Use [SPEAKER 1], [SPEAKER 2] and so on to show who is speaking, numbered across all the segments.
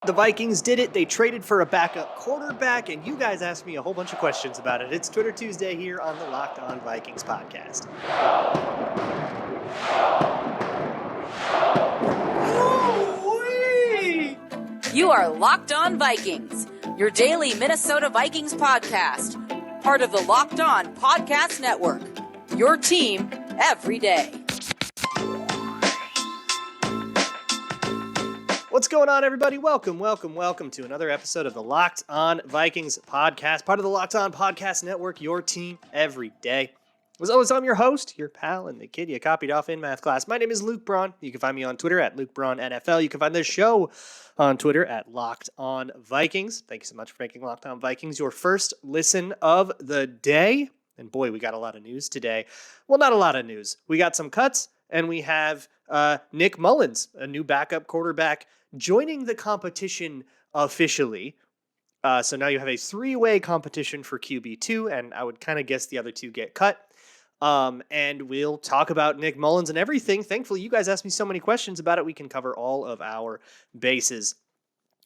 [SPEAKER 1] The Vikings did it. They traded for a backup quarterback, and you guys asked me a whole bunch of questions about it. It's Twitter Tuesday here on the Locked On Vikings podcast. Ooh-wee!
[SPEAKER 2] You are Locked On Vikings, your daily Minnesota Vikings podcast, part of the Locked On Podcast Network, your team every day.
[SPEAKER 1] What's going on, everybody? Welcome to another episode of the Locked On Vikings podcast, part of the Locked On Podcast Network, your team every day. As always, I'm your host, your pal, and the kid you copied off in math class. My name is Luke Braun. You can find me on Twitter at Luke Braun NFL. You can find this show on Twitter at Locked On Vikings. Thank you so much for making Locked On Vikings your first listen of the day. And boy, we got a lot of news today. Well, not a lot of news. We got some cuts, and we have Nick Mullens, a new backup quarterback, joining the competition officially. So now you have a three-way competition for QB2, and I would kind of guess the other two get cut. And we'll talk about Nick Mullens and everything. Thankfully, you guys asked me so many questions about it. We can cover all of our bases.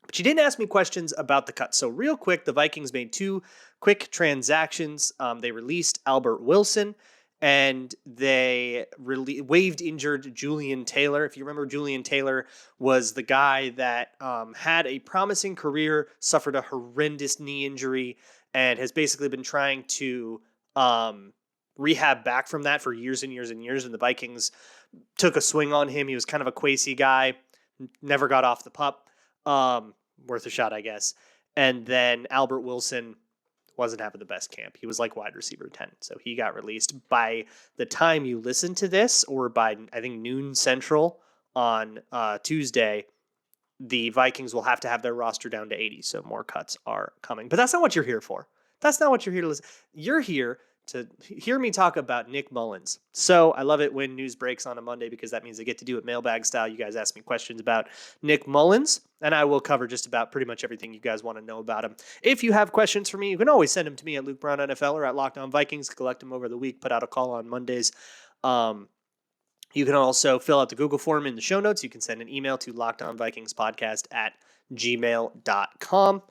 [SPEAKER 1] But you didn't ask me questions about the cut. So real quick, the Vikings made two quick transactions. They released Albert Wilson, and they waived injured Julian Taylor. If you remember, Julian Taylor was the guy that had a promising career, suffered a horrendous knee injury, and has basically been trying to rehab back from that for years and years and years. And the Vikings took a swing on him. He was kind of a quasi guy, never got off the pup. Worth a shot, I guess. And then Albert Wilson wasn't having the best camp. He was like wide receiver 10. So he got released. By the time you listen to this, or by, I think, noon central on Tuesday, the Vikings will have to have their roster down to 80. So more cuts are coming. But that's not what you're here for. That's not what you're here to listen. You're here to hear me talk about Nick Mullens. So I love it when news breaks on a Monday, because that means I get to do it mailbag style. You guys ask me questions about Nick Mullens, and I will cover just about pretty much everything you guys want to know about him. If you have questions for me, you can always send them to me at Luke Braun NFL or at Locked On Vikings. Collect them over the week, put out a call on Mondays. You can also fill out the Google form in the show notes. You can send an email to lockedonvikingspodcast@gmail.com.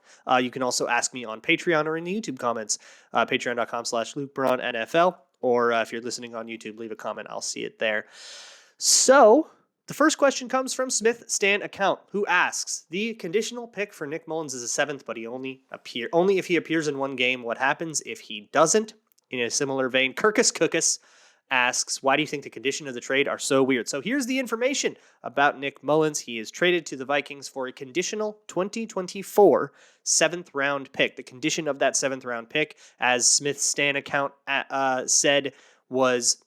[SPEAKER 1] You can also ask me on Patreon or in the YouTube comments, patreon.com/LukeBraunNFL. Or if you're listening on YouTube, leave a comment. I'll see it there. So the first question comes from Smith Stan Account, who asks, the conditional pick for Nick Mullens is a 7th, but he only if he appears in one game. What happens if he doesn't? In a similar vein, Kirkus Cookus asks, why do you think the condition of the trade are so weird? So here's the information about Nick Mullens. He is traded to the Vikings for a conditional 2024 7th round pick. The condition of that 7th round pick, as Smith's Stan account said, was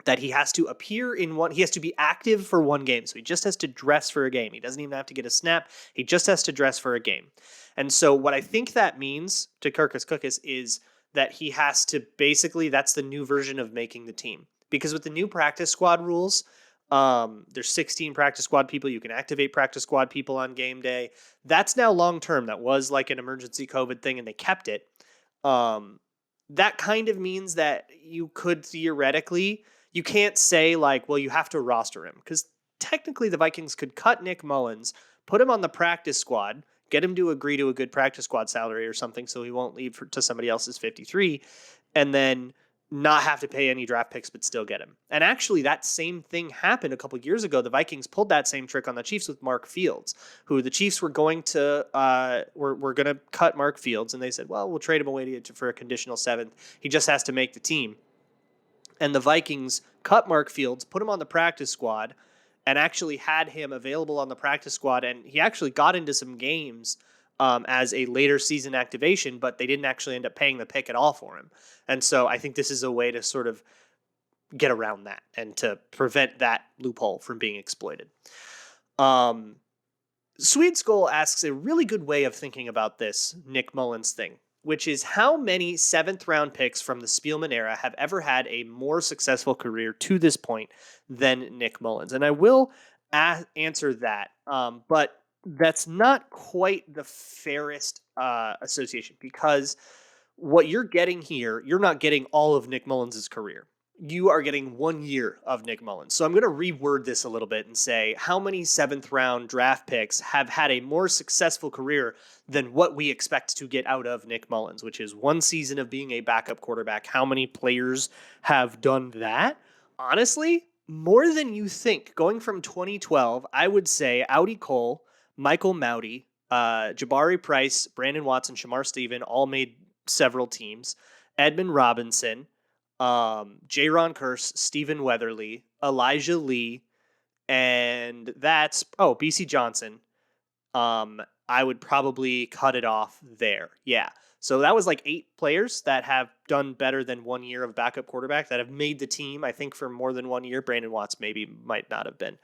[SPEAKER 1] that he has to appear in one. He has to be active for one game. So he just has to dress for a game. He doesn't even have to get a snap. He just has to dress for a game. And so what I think that means to Kirkus Cookus is that he has to basically, that's the new version of making the team. Because with the new practice squad rules, there's 16 practice squad people. You can activate practice squad people on game day. That's now long-term. That was like an emergency COVID thing, and they kept it. That kind of means that you could theoretically, you can't say like, well, you have to roster him. Because technically the Vikings could cut Nick Mullens, put him on the practice squad, get him to agree to a good practice squad salary or something so he won't leave to somebody else's 53, and then not have to pay any draft picks but still get him. And actually, that same thing happened a couple years ago. The Vikings pulled that same trick on the Chiefs with Mark Fields, who the Chiefs were going to cut Mark Fields, and they said, well, we'll trade him away for a conditional 7th. He just has to make the team. And the Vikings cut Mark Fields, put him on the practice squad, and actually had him available on the practice squad. And he actually got into some games as a later season activation, but they didn't actually end up paying the pick at all for him. And so I think this is a way to sort of get around that and to prevent that loophole from being exploited. Sweet Skull asks a really good way of thinking about this Nick Mullens thing, which is how many 7th round picks from the Spielman era have ever had a more successful career to this point than Nick Mullens. And I will answer that, but that's not quite the fairest association, because what you're getting here, you're not getting all of Nick Mullens' career. you are getting 1 year of Nick Mullens. So I'm going to reword this a little bit and say, how many 7th round draft picks have had a more successful career than what we expect to get out of Nick Mullens, which is 1 season of being a backup quarterback? How many players have done that? Honestly, more than you think. Going from 2012, I would say Audi Cole, Michael Mauti, Jabari Price, Brandon Watson, Shamar Stephen all made several teams. Edmund Robinson, Jaron Curse, Stephen Weatherly, Elijah Lee, and that's BC Johnson. I would probably cut it off there. Yeah. So that was like 8 players that have done better than 1 year of backup quarterback that have made the team, I think, for more than 1 year. Brandon Watts might not have been.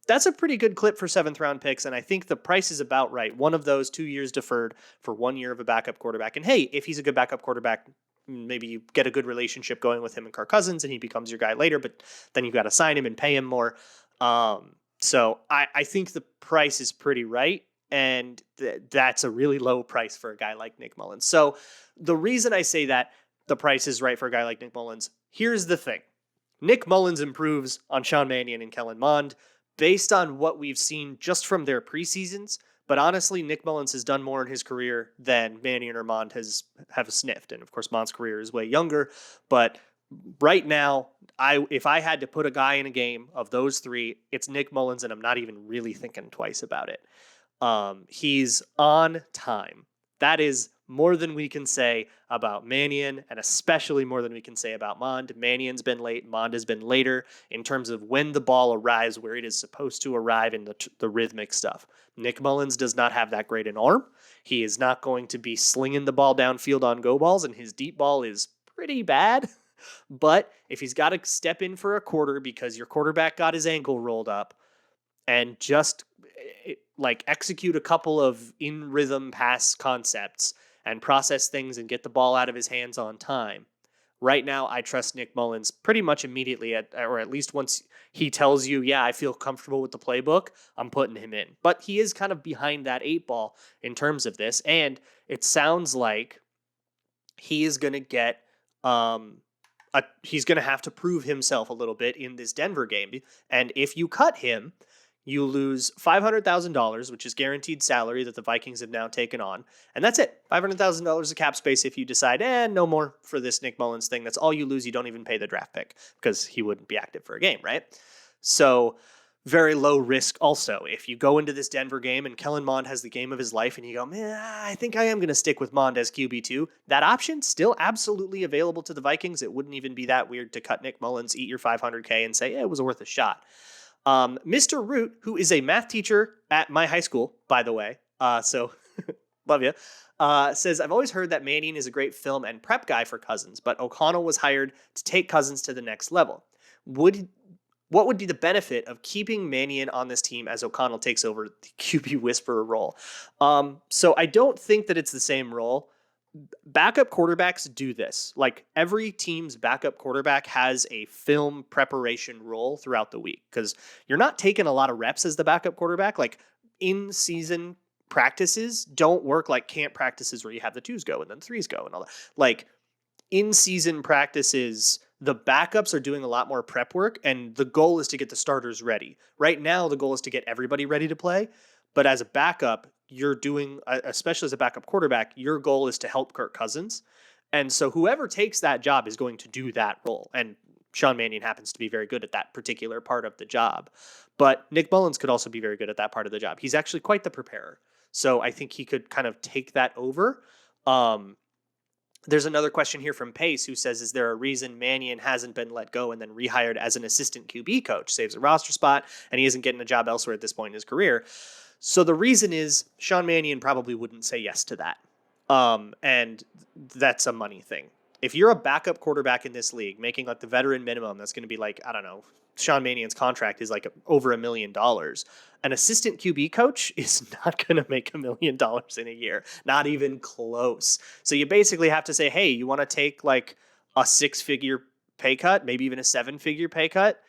[SPEAKER 1] That's a pretty good clip for 7th round picks, and I think the price is about right. One of those 2 years deferred for 1 year of a backup quarterback. And hey, if he's a good backup quarterback, maybe you get a good relationship going with him and Kirk Cousins, and he becomes your guy later, but then you got to sign him and pay him more. So I think the price is pretty right, and that's a really low price for a guy like Nick Mullens. So the reason I say that the price is right for a guy like Nick Mullens, here's the thing. Nick Mullens improves on Sean Mannion and Kellen Mond based on what we've seen just from their preseasons. But honestly, Nick Mullens has done more in his career than Mannion or Mond have sniffed. And of course, Mond's career is way younger. But right now, if I had to put a guy in a game of those 3, it's Nick Mullens, and I'm not even really thinking twice about it. He's on time. That is more than we can say about Mannion, and especially more than we can say about Mond. Mannion's been late. Mond has been later in terms of when the ball arrives where it is supposed to arrive in the rhythmic stuff. Nick Mullens does not have that great an arm. He is not going to be slinging the ball downfield on go balls, and his deep ball is pretty bad. But if he's got to step in for a quarter because your quarterback got his ankle rolled up and just execute a couple of in rhythm pass concepts and process things and get the ball out of his hands on time. Right now, I trust Nick Mullens pretty much immediately, or at least once he tells you, yeah, I feel comfortable with the playbook, I'm putting him in. But he is kind of behind that 8 ball in terms of this, and it sounds like he is going to get he's going to have to prove himself a little bit in this Denver game. And if you cut him, you lose $500,000, which is guaranteed salary that the Vikings have now taken on. And that's it. $500,000 of cap space if you decide, no more for this Nick Mullens thing. That's all you lose. You don't even pay the draft pick because he wouldn't be active for a game, right? So very low risk also. If you go into this Denver game and Kellen Mond has the game of his life and you go, I think I am going to stick with Mond as QB2, that option still absolutely available to the Vikings. It wouldn't even be that weird to cut Nick Mullens, eat your $500K and say, it was worth a shot. Mr. Root, who is a math teacher at my high school, by the way, so love you, says, I've always heard that Mannion is a great film and prep guy for Cousins, but O'Connell was hired to take Cousins to the next level. What would be the benefit of keeping Mannion on this team as O'Connell takes over the QB whisperer role? So I don't think that it's the same role. Backup quarterbacks do this. Like every team's backup quarterback has a film preparation role throughout the week because you're not taking a lot of reps as the backup quarterback. Like in season practices don't work like camp practices where you have the 2s go and then 3s go and all that. Like in season practices, the backups are doing a lot more prep work, and the goal is to get the starters ready. Right now, the goal is to get everybody ready to play. But as a backup, you're doing, especially as a backup quarterback, your goal is to help Kirk Cousins. And so whoever takes that job is going to do that role. And Sean Mannion happens to be very good at that particular part of the job. But Nick Mullens could also be very good at that part of the job. He's actually quite the preparer. So I think he could kind of take that over. There's another question here from Pace who says, is there a reason Mannion hasn't been let go and then rehired as an assistant QB coach? Saves a roster spot, and he isn't getting a job elsewhere at this point in his career. So the reason is Sean Mannion probably wouldn't say yes to that. And that's a money thing. If you're a backup quarterback in this league making like the veteran minimum, that's going to be like, I don't know, Sean Mannion's contract is like over $1 million. An assistant QB coach is not going to make $1 million in a year, not even close. So you basically have to say, hey, you want to take like a 6-figure pay cut, maybe even a 7-figure pay cut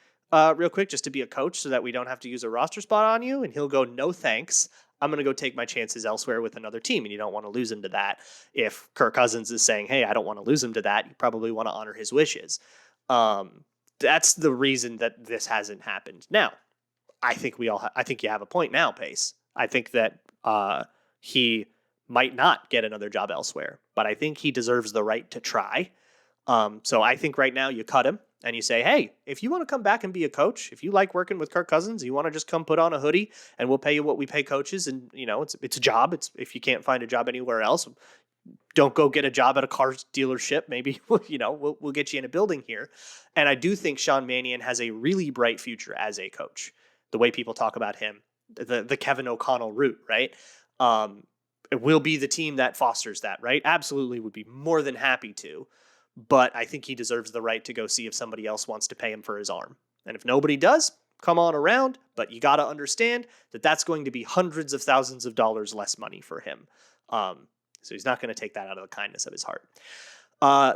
[SPEAKER 1] real quick just to be a coach so that we don't have to use a roster spot on you. And he'll go, no, thanks. I'm going to go take my chances elsewhere with another team. And you don't want to lose him to that. If Kirk Cousins is saying, hey, I don't want to lose him to that, you probably want to honor his wishes. That's the reason that this hasn't happened. Now, I think I think you have a point now, Pace. I think that he might not get another job elsewhere, but I think he deserves the right to try. So I think right now you cut him and you say, hey, if you want to come back and be a coach, if you like working with Kirk Cousins, you want to just come put on a hoodie and we'll pay you what we pay coaches. And, it's a job. It's if you can't find a job anywhere else, don't go get a job at a car dealership. Maybe, we'll get you in a building here. And I do think Sean Mannion has a really bright future as a coach. The way people talk about him, the Kevin O'Connell route, right? It will be the team that fosters that, right? Absolutely would be more than happy to. But I think he deserves the right to go see if somebody else wants to pay him for his arm. And if nobody does, come on around. But you got to understand that that's going to be hundreds of thousands of dollars less money for him. So he's not going to take that out of the kindness of his heart.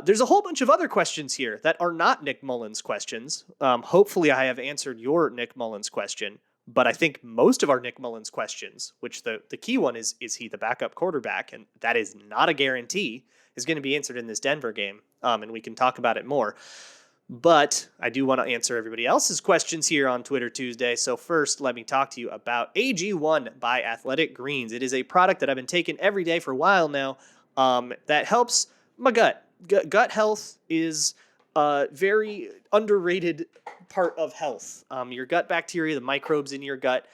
[SPEAKER 1] There's a whole bunch of other questions here that are not Nick Mullens questions. Hopefully I have answered your Nick Mullens question. But I think most of our Nick Mullens questions, which the key one is he the backup quarterback? And that is not a guarantee, is going to be answered in this Denver game. And we can talk about it more. But I do want to answer everybody else's questions here on Twitter Tuesday. So first, let me talk to you about AG1 by Athletic Greens. It is a product that I've been taking every day for a while now that helps my gut. Gut health is a very underrated part of health. Your gut bacteria, the microbes in your gut,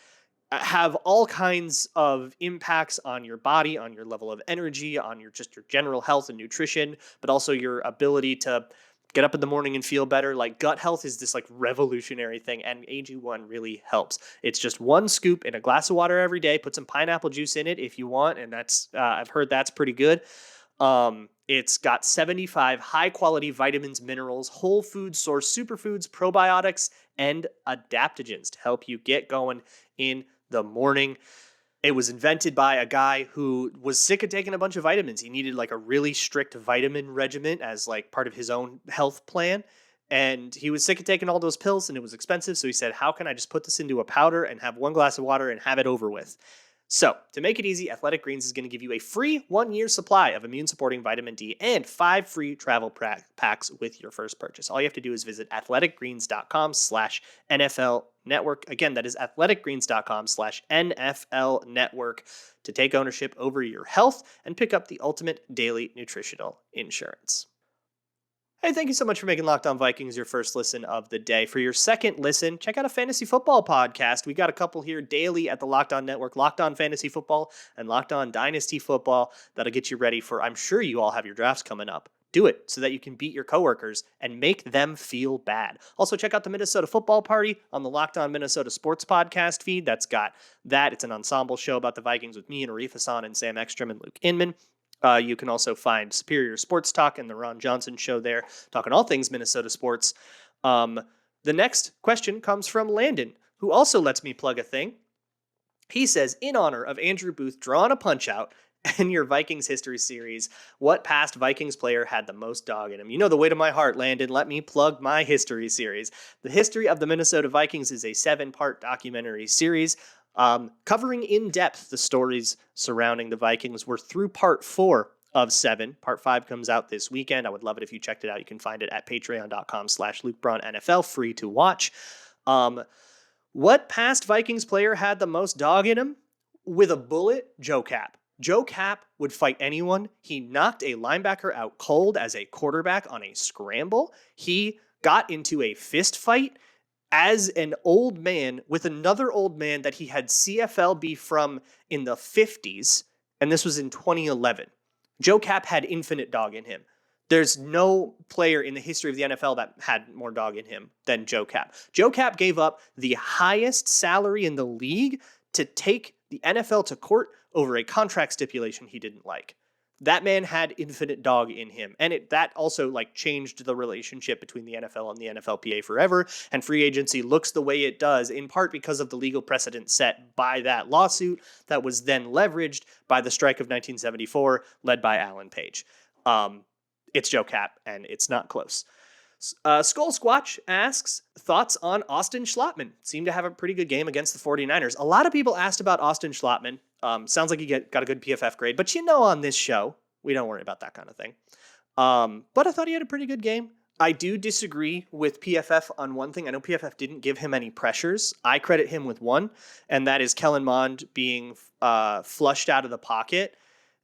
[SPEAKER 1] have all kinds of impacts on your body, on your level of energy, on your general health and nutrition, but also your ability to get up in the morning and feel better. Like gut health is this like revolutionary thing, and AG1 really helps. It's just one scoop in a glass of water every day. Put some pineapple juice in it if you want, and that's I've heard that's pretty good. It's got 75 high quality vitamins, minerals, whole food source superfoods, probiotics, and adaptogens to help you get going in the morning. It was invented by a guy who was sick of taking a bunch of vitamins. He needed like a really strict vitamin regimen as like part of his own health plan. And he was sick of taking all those pills and it was expensive. So he said, how can I just put this into a powder and have one glass of water and have it over with? So, to make it easy, Athletic Greens is going to give you a free 1-year supply of immune-supporting vitamin D and 5 free travel packs with your first purchase. All you have to do is visit athleticgreens.com/NFL Network. Again, that is athleticgreens.com/NFL Network to take ownership over your health and pick up the ultimate daily nutritional insurance. Hey, thank you so much for making Locked On Vikings your first listen of the day. For your second listen, check out a fantasy football podcast. We got a couple here daily at the Locked On Network, Locked On Fantasy Football and Locked On Dynasty Football. That'll get you ready for, I'm sure you all have your drafts coming up. Do it so that you can beat your coworkers and make them feel bad. Also, check out the Minnesota Football Party on the Locked On Minnesota Sports podcast feed. That's got that. It's an ensemble show about the Vikings with me and Arif Hassan and Sam Ekstrom and Luke Inman. You can also find Superior Sports Talk and the Ron Johnson Show there, talking all things Minnesota sports. The next question comes from Landon, who also lets me plug a thing. He says, in honor of Andrew Booth drawing a punch-out and your Vikings history series, what past Vikings player had the most dog in him? You know the way to my heart, Landon. Let me plug my history series. The History of the Minnesota Vikings is a 7-part documentary series covering in depth the stories surrounding the Vikings. We're through part 4 of 7. Part 5 comes out this weekend. I would love it if you checked it out. You can find it at patreon.com/LukeBraunNFL, free to watch. What past Vikings player had the most dog in him? With a bullet, Joe Cap. Joe Cap would fight anyone. He knocked a linebacker out cold as a quarterback on a scramble. He got into a fist fight as an old man with another old man that he had CFL beef from in the 50s, and this was in 2011. Joe Cap had infinite dog in him. There's no player in the history of the NFL that had more dog in him than Joe Cap. Joe Cap gave up the highest salary in the league to take the NFL to court over a contract stipulation he didn't like. That man had infinite dog in him. And that also changed the relationship between the NFL and the NFLPA forever. And free agency looks the way it does, in part because of the legal precedent set by that lawsuit that was then leveraged by the strike of 1974, led by Alan Page. It's Joe Cap, and it's not close. Skull Squatch asks, thoughts on Austin Schlottman? Seemed to have a pretty good game against the 49ers. A lot of people asked about Austin Schlottman. Sounds like he got a good PFF grade, but on this show, we don't worry about that kind of thing. But I thought he had a pretty good game. I do disagree with PFF on one thing. I know PFF didn't give him any pressures. I credit him with one, and that is Kellen Mond being flushed out of the pocket.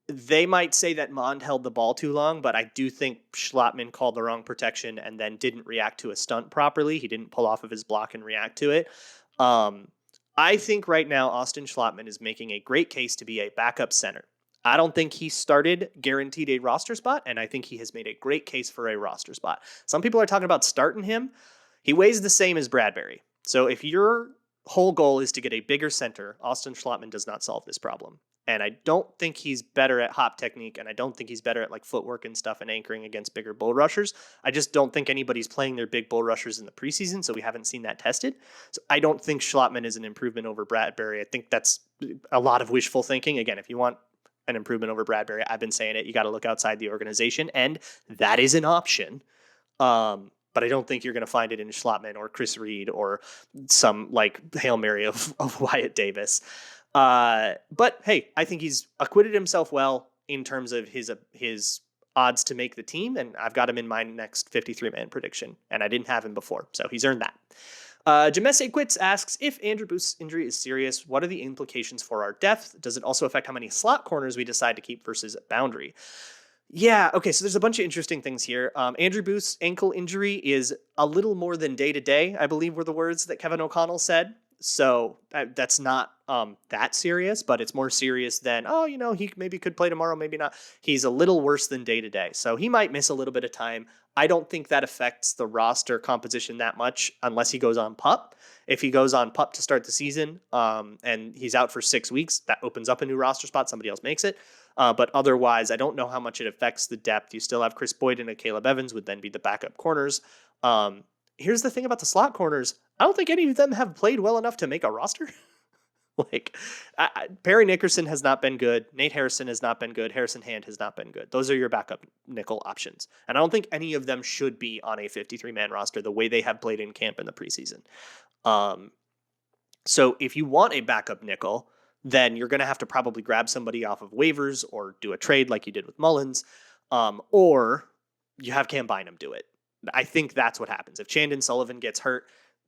[SPEAKER 1] They might say that Mond held the ball too long, but I do think Schlattman called the wrong protection and then didn't react to a stunt properly. He didn't pull off of his block and react to it. Um, I think right now Austin Schlattman is making a great case to be a backup center. I don't think he started guaranteed a roster spot, and I think he has made a great case for a roster spot. Some people are talking about starting him. He weighs the same as Bradbury. So if your whole goal is to get a bigger center, Austin Schlattman does not solve this problem. And I don't think he's better at hop technique, and I don't think he's better at like footwork and stuff and anchoring against bigger bull rushers. I just don't think anybody's playing their big bull rushers in the preseason, so we haven't seen that tested. So I don't think Schlattman is an improvement over Bradbury. I think that's a lot of wishful thinking. Again, if you want an improvement over Bradbury, I've been saying it, you got to look outside the organization, and that is an option. But I don't think you're going to find it in Schlattman or Chris Reed or some like Hail Mary of Wyatt Davis. But hey, I think he's acquitted himself well in terms of his odds to make the team, and I've got him in my next 53-man prediction, and I didn't have him before, so he's earned that. Jamese Quits asks, if Andrew Booth's injury is serious, what are the implications for our depth? Does it also affect how many slot corners we decide to keep versus boundary? Yeah, okay, so there's a bunch of interesting things here. Andrew Booth's ankle injury is a little more than day-to-day, I believe were the words that Kevin O'Connell said. So that's not that serious, but it's more serious than, he maybe could play tomorrow, maybe not. He's a little worse than day-to-day, so he might miss a little bit of time. I don't think that affects the roster composition that much unless he goes on PUP. If he goes on PUP to start the season and he's out for 6 weeks, that opens up a new roster spot. Somebody else makes it. But otherwise, I don't know how much it affects the depth. You still have Chris Boyd and Caleb Evans would then be the backup corners. Here's the thing about the slot corners. I don't think any of them have played well enough to make a roster. Perry Nickerson has not been good. Nate Harrison has not been good. Harrison Hand has not been good. Those are your backup nickel options. And I don't think any of them should be on a 53-man roster the way they have played in camp in the preseason. So if you want a backup nickel, then you're going to have to probably grab somebody off of waivers or do a trade like you did with Mullens, or you have Cam Bynum do it. I think that's what happens. If Chandon Sullivan gets hurt,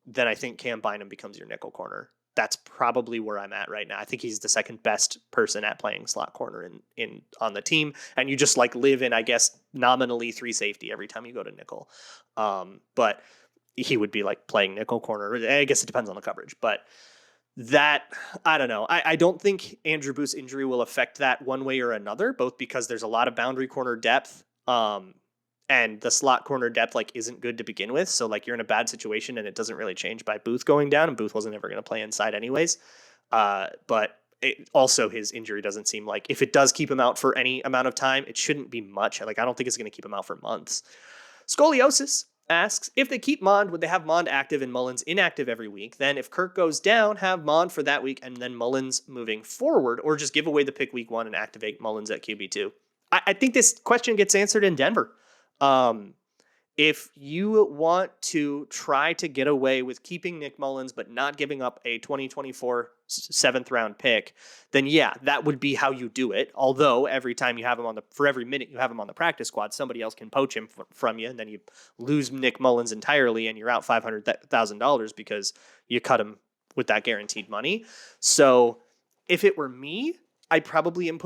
[SPEAKER 1] then I think Cam Bynum becomes your nickel corner. That's probably where I'm at right now. I think he's the second best person at playing slot corner in on the team. And you just like live in, I guess, nominally 3 safety every time you go to nickel. But he would be like playing nickel corner. I guess it depends on the coverage, but that, I don't know. I don't think Andrew Booth's injury will affect that one way or another, both because there's a lot of boundary corner depth. And the slot corner depth isn't good to begin with. So you're in a bad situation and it doesn't really change by Booth going down, and Booth wasn't ever going to play inside anyways. But also his injury doesn't seem like, if it does keep him out for any amount of time, it shouldn't be much. I don't think it's going to keep him out for months. Scoliosis asks, if they keep Mond, would they have Mond active and Mullens inactive every week? Then if Kirk goes down, have Mond for that week and then Mullens moving forward, or just give away the pick week 1 and activate Mullens at QB2? I think this question gets answered in Denver. If you want to try to get away with keeping Nick Mullens but not giving up a 2024 7th round pick, then yeah, that would be how you do it. Although every time you have him for every minute you have him on the practice squad, somebody else can poach him from you, and then you lose Nick Mullens entirely and you're out $500,000 because you cut him with that guaranteed money. So if it were me, I probably am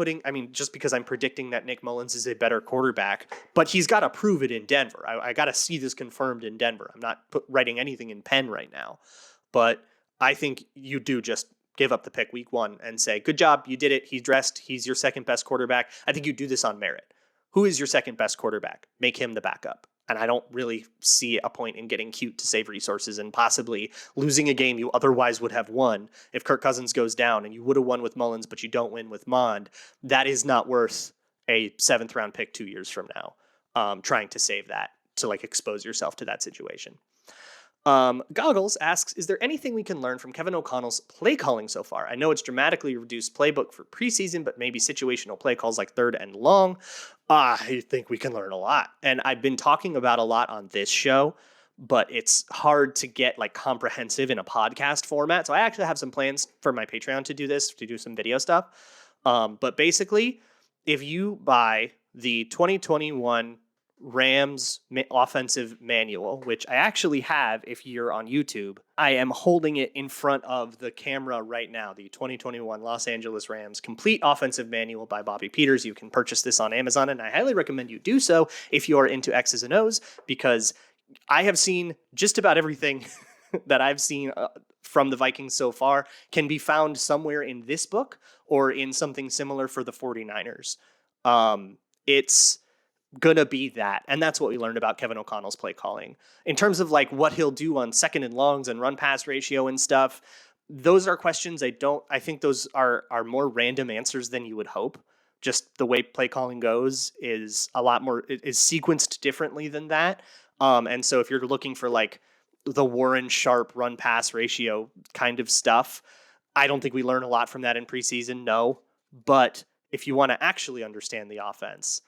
[SPEAKER 1] just because I'm predicting that Nick Mullens is a better quarterback, but he's got to prove it in Denver. I got to see this confirmed in Denver. I'm not writing anything in pen right now, but I think you do just give up the pick week 1 and say, good job, you did it. He's dressed. He's your second best quarterback. I think you do this on merit. Who is your second best quarterback? Make him the backup. And I don't really see a point in getting cute to save resources and possibly losing a game you otherwise would have won. If Kirk Cousins goes down and you would have won with Mullens, but you don't win with Mond, that is not worth a 7th round pick 2 years from now, trying to save that to expose yourself to that situation. Goggles asks, is there anything we can learn from Kevin O'Connell's play calling so far? I know it's dramatically reduced playbook for preseason, but maybe situational play calls like 3rd and long. I think we can learn a lot. And I've been talking about a lot on this show, but it's hard to get comprehensive in a podcast format. So I actually have some plans for my Patreon to do this, to do some video stuff. But basically, if you buy the 2021 Rams offensive manual, which I actually have if you're on YouTube. I am holding it in front of the camera right now, the 2021 Los Angeles Rams Complete Offensive Manual by Bobby Peters. You can purchase this on Amazon, and I highly recommend you do so if you are into X's and O's, because I have seen just about everything that I've seen from the Vikings so far can be found somewhere in this book or in something similar for the 49ers. It's gonna be that, and that's what we learned about Kevin O'Connell's play calling in terms of like what he'll do on second and longs and run pass ratio and stuff. Those are questions I think those are more random answers than you would hope. Just the way play calling goes is a lot more, is sequenced differently than that. And so if you're looking for like the Warren Sharp run pass ratio kind of stuff, I don't think we learn a lot from that in preseason. No, but if you want to actually understand the offense,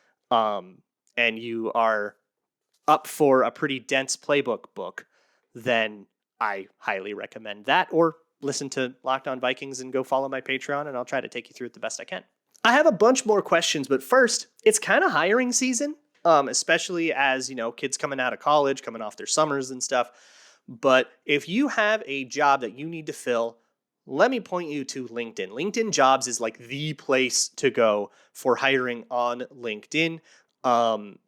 [SPEAKER 1] and you are up for a pretty dense playbook book, then I highly recommend that. Or listen to Locked On Vikings and go follow my Patreon, and I'll try to take you through it the best I can. I have a bunch more questions, but first, it's kind of hiring season, especially as, kids coming out of college, coming off their summers and stuff. But if you have a job that you need to fill, let me point you to LinkedIn. LinkedIn Jobs is like the place to go for hiring on LinkedIn.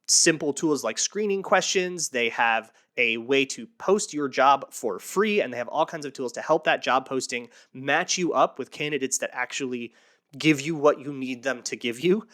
[SPEAKER 1] Simple tools like screening questions. They have a way to post your job for free, and they have all kinds of tools to help that job posting match you up with candidates that actually give you what you need them to give you.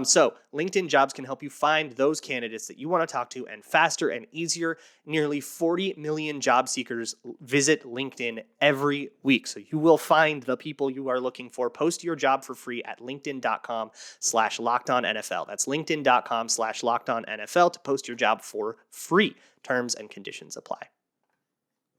[SPEAKER 1] So LinkedIn Jobs can help you find those candidates that you want to talk to, and faster and easier. Nearly 40 million job seekers visit LinkedIn every week. So you will find the people you are looking for. Post your job for free at linkedin.com/LockedOnNFL. That's linkedin.com/LockedOnNFL to post your job for free. Terms and conditions apply.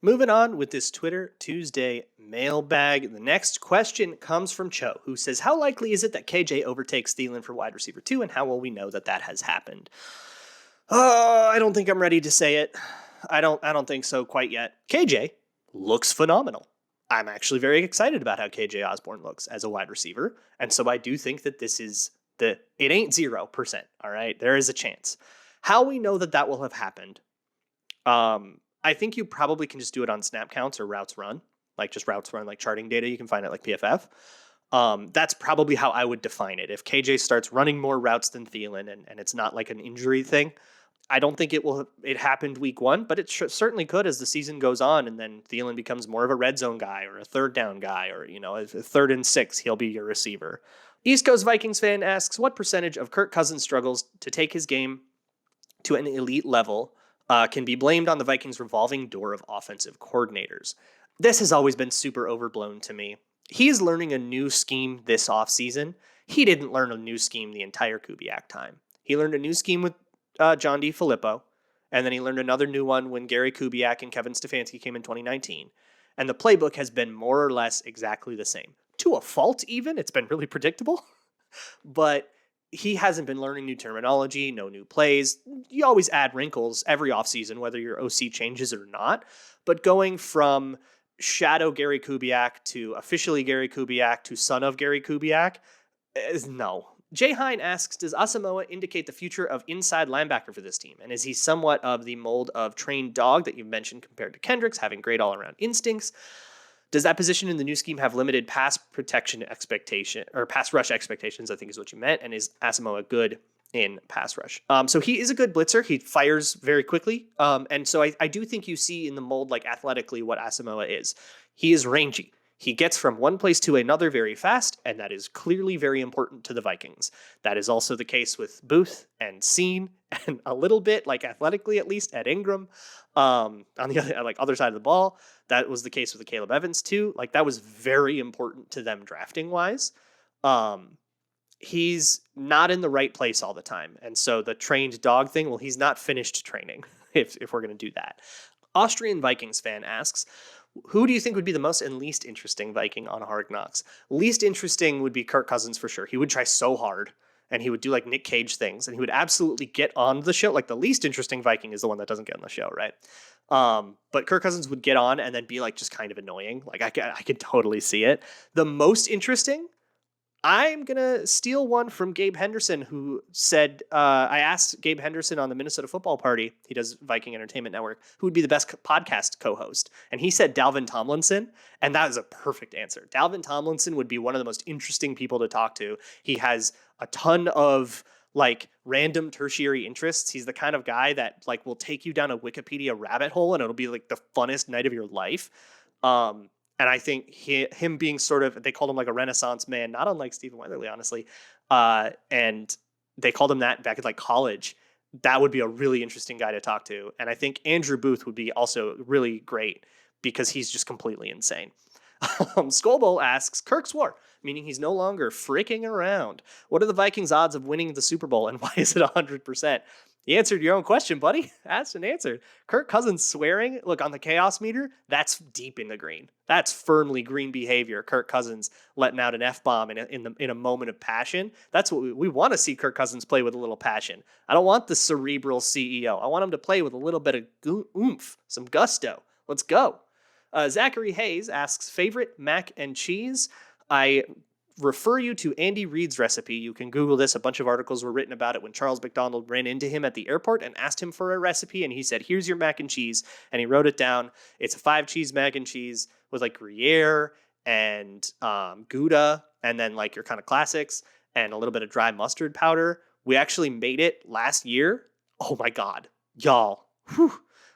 [SPEAKER 1] Moving on with this Twitter Tuesday mailbag. The next question comes from Cho, who says, how likely is it that KJ overtakes Thielen for wide receiver 2, and how will we know that that has happened? I don't think I'm ready to say it. I don't think so quite yet. KJ looks phenomenal. I'm actually very excited about how KJ Osborne looks as a wide receiver, and so I do think that this is it ain't 0%, all right? There is a chance. How we know that that will have happened, I think you probably can just do it on snap counts or routes run, like just routes run, like charting data. You can find it like PFF. That's probably how I would define it. If KJ starts running more routes than Thielen, and it's not like an injury thing, I don't think it happened week 1, but it certainly could as the season goes on, and then Thielen becomes more of a red zone guy or a third down guy, or, a 3rd and 6, he'll be your receiver. East Coast Vikings fan asks, what percentage of Kirk Cousins' struggles to take his game to an elite level can be blamed on the Vikings' revolving door of offensive coordinators? This has always been super overblown to me. He is learning a new scheme this offseason. He didn't learn a new scheme the entire Kubiak time. He learned a new scheme with John DeFilippo, and then he learned another new one when Gary Kubiak and Kevin Stefanski came in 2019. And the playbook has been more or less exactly the same. To a fault, even. It's been really predictable. But he hasn't been learning new terminology, no new plays. You always add wrinkles every offseason, whether your OC changes or not. But going from shadow Gary Kubiak to officially Gary Kubiak to son of Gary Kubiak, no. Jay Hine asks, does Asamoah indicate the future of inside linebacker for this team? And is he somewhat of the mold of trained dog that you've mentioned compared to Kendricks, having great all-around instincts? Does that position in the new scheme have limited pass protection expectation, or pass rush expectations, I think is what you meant, and is Asamoah good in pass rush? So he is a good blitzer. He fires very quickly. And so I do think you see in the mold, like athletically, what Asamoah is. He is rangy. He gets from one place to another very fast, and that is clearly very important to the Vikings. That is also the case with Booth and Scene, and a little bit, like athletically at least, at Ingram. On the other side of the ball, that was the case with the Caleb Evans too. Like that was very important to them drafting wise. He's not in the right place all the time, and so the trained dog thing. Well, he's not finished training. If we're going to do that, Austrian Vikings fan asks, who do you think would be the most and least interesting Viking on Hard Knocks? Least interesting would be Kirk Cousins for sure. He would try so hard, and he would do like Nick Cage things, and he would absolutely get on the show. Like the least interesting Viking is the one that doesn't get on the show, right? But Kirk Cousins would get on and then be like just kind of annoying. Like I can totally see it. The most interesting, I'm going to steal one from Gabe Henderson, who said, I asked Gabe Henderson on the Minnesota Football Party, he does Viking Entertainment Network, who would be the best podcast co-host. And he said Dalvin Tomlinson, and that is a perfect answer. Dalvin Tomlinson would be one of the most interesting people to talk to. He has a ton of like random tertiary interests. He's the kind of guy that like will take you down a Wikipedia rabbit hole and it'll be like the funnest night of your life. And I think him being sort of, they called him like a Renaissance man, not unlike Stephen Weatherly, honestly. And they called him that back at like college. That would be a really interesting guy to talk to. And I think Andrew Booth would be also really great because he's just completely insane. Skullbowl asks, Kirk's War, meaning he's no longer freaking around. What are the Vikings' odds of winning the Super Bowl and why is it 100%? You answered your own question, buddy. Asked and answered. Kirk Cousins swearing, look, on the chaos meter, that's deep in the green. That's firmly green behavior. Kirk Cousins letting out an F-bomb in a moment of passion. That's what we want to see Kirk Cousins play with a little passion. I don't want the cerebral CEO. I want him to play with a little bit of oomph, some gusto. Let's go. Zachary Hayes asks, favorite mac and cheese? I refer you to Andy Reid's recipe. You can Google this. A bunch of articles were written about it when Charles McDonald ran into him at the airport and asked him for a recipe. And he said, here's your mac and cheese. And he wrote it down. It's a 5-cheese mac and cheese with like Gruyere and Gouda and then like your kind of classics and a little bit of dry mustard powder. We actually made it last year. Oh my God, y'all. Whew.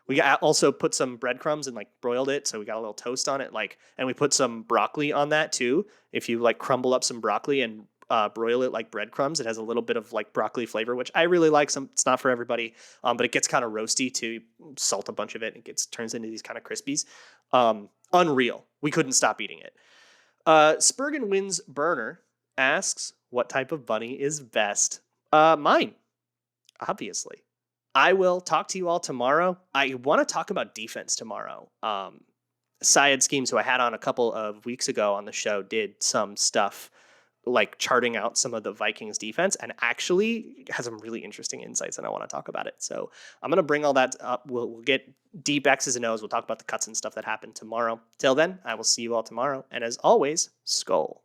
[SPEAKER 1] We also put some breadcrumbs and like broiled it. So we got a little toast on it. Like, and we put some broccoli on that too. If you like crumble up some broccoli and broil it like breadcrumbs, it has a little bit of like broccoli flavor, which I really like. It's not for everybody, but it gets kind of roasty too. You salt a bunch of it and it turns into these kind of crispies. Unreal. We couldn't stop eating it. Spurgeon Wins Burner asks, what type of bunny is best? Mine, obviously. I will talk to you all tomorrow. I want to talk about defense tomorrow. Syed Schemes, who I had on a couple of weeks ago on the show, did some stuff like charting out some of the Vikings defense and actually has some really interesting insights, and I want to talk about it. So I'm going to bring all that up. We'll get deep X's and O's. We'll talk about the cuts and stuff that happened tomorrow. Till then, I will see you all tomorrow. And as always, Skull.